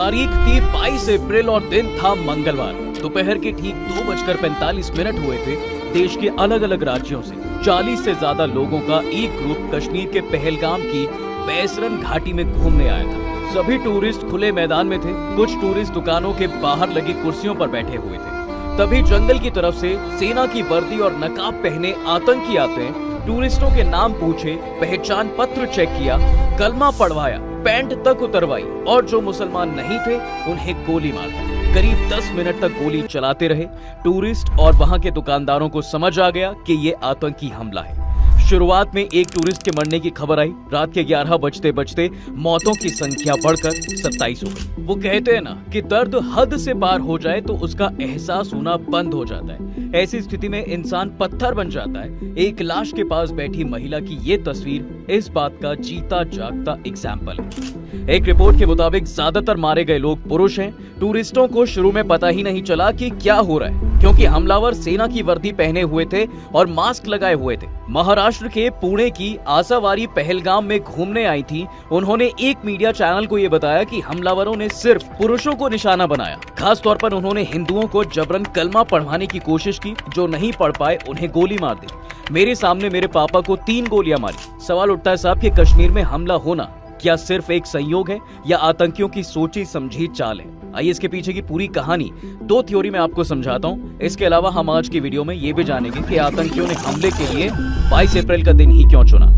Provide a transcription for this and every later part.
तारीख थी 22 अप्रैल और दिन था मंगलवार। दोपहर के ठीक 2:45 हुए थे। देश के अलग अलग राज्यों से 40 से ज्यादा लोगों का एक ग्रुप कश्मीर के पहलगाम की बैसरन घाटी में घूमने आया था। सभी टूरिस्ट खुले मैदान में थे। कुछ टूरिस्ट दुकानों के बाहर लगी कुर्सियों पर बैठे हुए थे। तभी जंगल की तरफ से सेना की वर्दी और नकाब पहने आतंकी आते हैं। टूरिस्टों के नाम पूछे, पहचान पत्र चेक किया, कलमा पढ़वाया, पैंट तक उतरवाई और जो मुसलमान नहीं थे उन्हें गोली मार दी। करीब 10 मिनट तक गोली चलाते रहे। टूरिस्ट और वहां के दुकानदारों को समझ आ गया कि ये आतंकी हमला है। शुरुआत में एक टूरिस्ट के मरने की खबर आई। रात के 11 बजते बजते मौतों की संख्या बढ़कर 27 हो गई। वो कहते हैं ना कि दर्द हद से पार हो जाए तो उसका एहसास होना बंद हो जाता है। ऐसी स्थिति में इंसान पत्थर बन जाता है। एक लाश के पास बैठी महिला की ये तस्वीर इस बात का जीता जागता एग्जाम्पल है। एक रिपोर्ट के मुताबिक ज्यादातर मारे गए लोग पुरुष हैं। टूरिस्टों को शुरू में पता ही नहीं चला कि क्या हो रहा है, क्योंकि हमलावर सेना की वर्दी पहने हुए थे और मास्क लगाए हुए थे। महाराष्ट्र के पुणे की आसावारी पहलगाम में घूमने आई थी। उन्होंने एक मीडिया चैनल को ये बताया कि हमलावरों ने सिर्फ पुरुषों को निशाना बनाया। खास तौर पर उन्होंने हिंदुओं को जबरन कलमा पढ़वाने की कोशिश की। जो नहीं पढ़ पाए उन्हें गोली मार दी। मेरे सामने मेरे पापा को 3 गोलियां मारी। सवाल उठता है साहब कि कश्मीर में हमला होना क्या सिर्फ एक संयोग है या आतंकियों की सोची समझी चाल है? आइए इसके पीछे की पूरी कहानी 2 थ्योरी में आपको समझाता हूँ। इसके अलावा हम आज की वीडियो में ये भी जानेंगे कि आतंकियों ने हमले के लिए 22 अप्रैल का दिन ही क्यों चुना।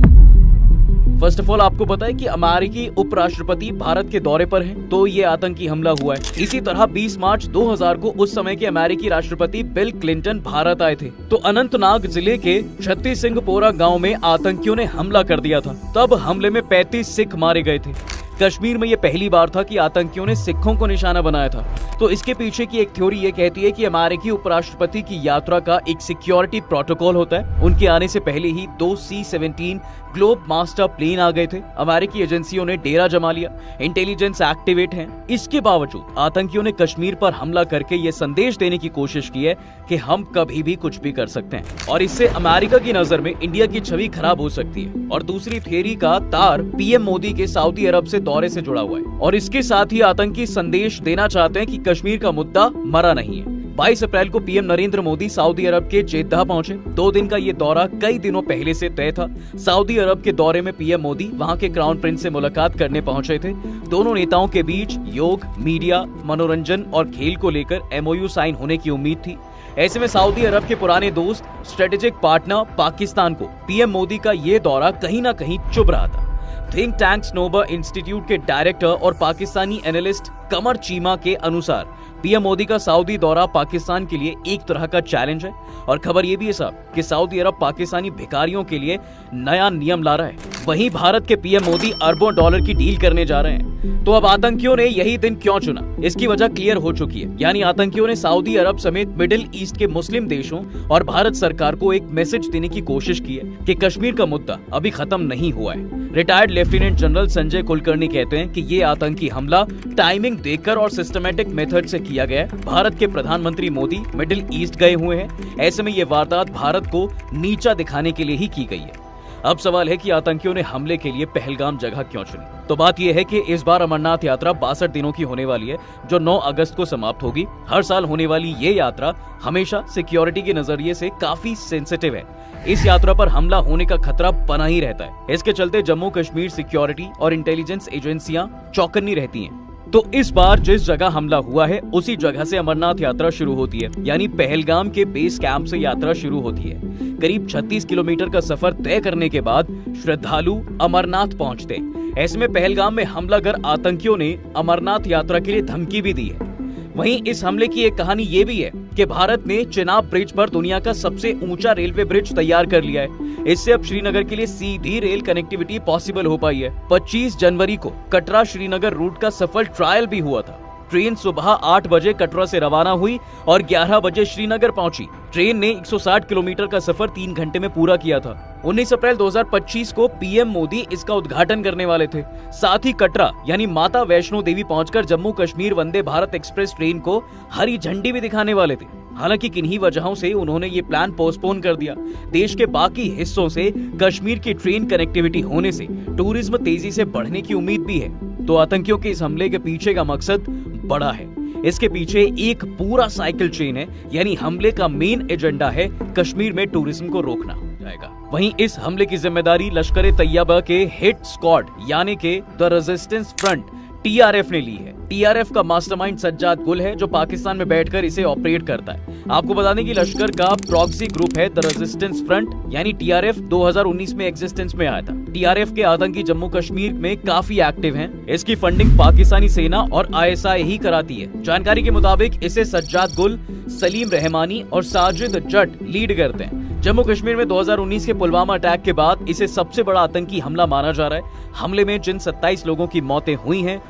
फर्स्ट ऑफ ऑल आपको पता है कि अमेरिकी उपराष्ट्रपति भारत के दौरे पर हैं, तो ये आतंकी हमला हुआ है। इसी तरह 20 मार्च 2000 को उस समय के अमेरिकी राष्ट्रपति बिल क्लिंटन भारत आए थे। तो अनंतनाग जिले के छत्तीस सिंहपोरा गांव में आतंकियों ने हमला कर दिया था। तब हमले में 35 सिख मारे गए थे। कश्मीर में ये पहली बार था कि आतंकियों ने सिखों को निशाना बनाया था। तो इसके पीछे की एक थ्योरी ये कहती है कि अमेरिकी उपराष्ट्रपति की यात्रा का एक सिक्योरिटी प्रोटोकॉल होता है। उनके आने से पहले ही 2 C-17 ग्लोब मास्टर प्लेन आ गए थे। अमेरिकी एजेंसियों ने डेरा जमा लिया। इंटेलिजेंस एक्टिवेट है। इसके बावजूद आतंकियों ने कश्मीर पर हमला करके ये संदेश देने की कोशिश की है कि हम कभी भी कुछ भी कर सकते हैं और इससे अमेरिका की नजर में इंडिया की छवि खराब हो सकती है। और दूसरी थ्योरी का तार पीएम मोदी के सऊदी अरब से दौरे से जुड़ा हुआ है और इसके साथ ही आतंकी संदेश देना चाहते हैं कि कश्मीर का मुद्दा मरा नहीं है। 22 अप्रैल को पीएम नरेंद्र मोदी सऊदी अरब के जेद्दाह पहुंचे। 2 दिन का ये दौरा कई दिनों पहले से तय था। सऊदी अरब के दौरे में पीएम मोदी वहां के क्राउन प्रिंस से मुलाकात करने पहुंचे थे। दोनों नेताओं के बीच योग, मीडिया, मनोरंजन और खेल को लेकर MOU साइन होने की उम्मीद थी। ऐसे में सऊदी अरब के पुराने दोस्त, स्ट्रेटेजिक पार्टनर पाकिस्तान को पीएम मोदी का ये दौरा कहीं न कहीं चुभ रहा था। थिंक टैंक स्नोबर इंस्टीट्यूट के डायरेक्टर और पाकिस्तानी एनालिस्ट कमर चीमा के अनुसार पीएम मोदी का सऊदी दौरा पाकिस्तान के लिए एक तरह का चैलेंज है। और खबर ये भी है साहब कि सऊदी अरब पाकिस्तानी भिखारियों के लिए नया नियम ला रहा है। वहीं भारत के पीएम मोदी अरबों डॉलर की डील करने जा रहे हैं। तो अब आतंकियों ने यही दिन क्यों चुना, इसकी वजह क्लियर हो चुकी है। यानी आतंकियों ने सऊदी अरब समेत मिडिल ईस्ट के मुस्लिम देशों और भारत सरकार को एक मैसेज देने की कोशिश की है कि कश्मीर का मुद्दा अभी खत्म नहीं हुआ है। Retired lieutenant general Sanjay Kulkarni कहते हैं कि ये आतंकी हमला टाइमिंग देखकर और सिस्टमैटिक मेथड से किया गया है। भारत के प्रधानमंत्री मोदी मिडिल ईस्ट गए हुए हैं। ऐसे में ये वारदात भारत को नीचा दिखाने के लिए ही की गई है। अब सवाल है कि आतंकियों ने हमले के लिए पहलगाम जगह क्यों चुनी। तो बात यह है कि इस बार अमरनाथ यात्रा 62 दिनों की होने वाली है, जो 9 अगस्त को समाप्त होगी। हर साल होने वाली ये यात्रा हमेशा सिक्योरिटी के नजरिए से काफी सेंसिटिव है। इस यात्रा पर हमला होने का खतरा बना ही रहता है। इसके चलते जम्मू कश्मीर सिक्योरिटी और इंटेलिजेंस एजेंसियां चौकन्नी रहती हैं। तो इस बार जिस जगह हमला हुआ है उसी जगह से अमरनाथ यात्रा शुरू होती है। यानी पहलगाम के बेस कैंप से यात्रा शुरू होती है। करीब 36 किलोमीटर का सफर तय करने के बाद श्रद्धालु अमरनाथ पहुंचते हैं। ऐसे में पहलगाम में हमलावर आतंकियों ने अमरनाथ यात्रा के लिए धमकी भी दी है। वहीं इस हमले की एक कहानी ये भी है कि भारत ने चिनाब ब्रिज पर दुनिया का सबसे ऊंचा रेलवे ब्रिज तैयार कर लिया है। इससे अब श्रीनगर के लिए सीधी रेल कनेक्टिविटी पॉसिबल हो पाई है। 25 जनवरी को कटरा श्रीनगर रूट का सफल ट्रायल भी हुआ था। ट्रेन सुबह 8 बजे कटरा से रवाना हुई और 11 बजे श्रीनगर पहुंची। ट्रेन ने 160 किलोमीटर का सफर 3 घंटे में पूरा किया था। 19 अप्रैल 2025 को पीएम मोदी इसका उद्घाटन करने वाले थे। साथ ही कटरा यानी माता वैष्णो देवी पहुंचकर जम्मू कश्मीर वंदे भारत एक्सप्रेस ट्रेन को हरी झंडी भी दिखाने वाले थे। हालांकि किन्हीं वजहों से उन्होंने ये प्लान पोस्टपोन कर दिया। देश के बाकी हिस्सों से कश्मीर की ट्रेन कनेक्टिविटी होने से टूरिज्म तेजी से बढ़ने की उम्मीद भी है। तो आतंकियों के इस हमले के पीछे का मकसद बड़ा है। इसके पीछे एक पूरा साइकिल चेन है, यानी हमले का मेन एजेंडा है कश्मीर में टूरिज्म को रोकना जाएगा। वहीं इस हमले की जिम्मेदारी लश्कर ए तैयबा के हिट स्क्वाड यानी के द रेजिस्टेंस फ्रंट TRF ने ली है। TRF का मास्टरमाइंड सज्जाद गुल है, जो पाकिस्तान में बैठकर इसे ऑपरेट करता है। आपको बता दें कि लश्कर का प्रॉक्सी ग्रुप है द रेजिस्टेंस फ्रंट यानी TRF 2019 में एग्जिस्टेंस में आया था। TRF के आतंकी जम्मू कश्मीर में काफी एक्टिव हैं। इसकी फंडिंग पाकिस्तानी सेना और ISI ही कराती है। जानकारी के मुताबिक इसे सज्जाद गुल, सलीम रहमानी और साजिद जट लीड करते हैं। जम्मू कश्मीर में 2019 के पुलवामा अटैक के बाद इसे सबसे बड़ा आतंकी हमला माना जा रहा है। हमले में जिन 27 लोगों की मौतें हुई हैं,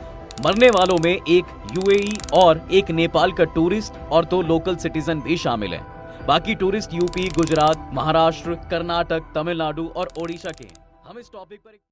मरने वालों में एक UAE और एक नेपाल का टूरिस्ट और 2 लोकल सिटीजन भी शामिल हैं। बाकी टूरिस्ट UP, गुजरात, महाराष्ट्र, कर्नाटक, तमिलनाडु और ओडिशा के हैं। हम इस टॉपिक पर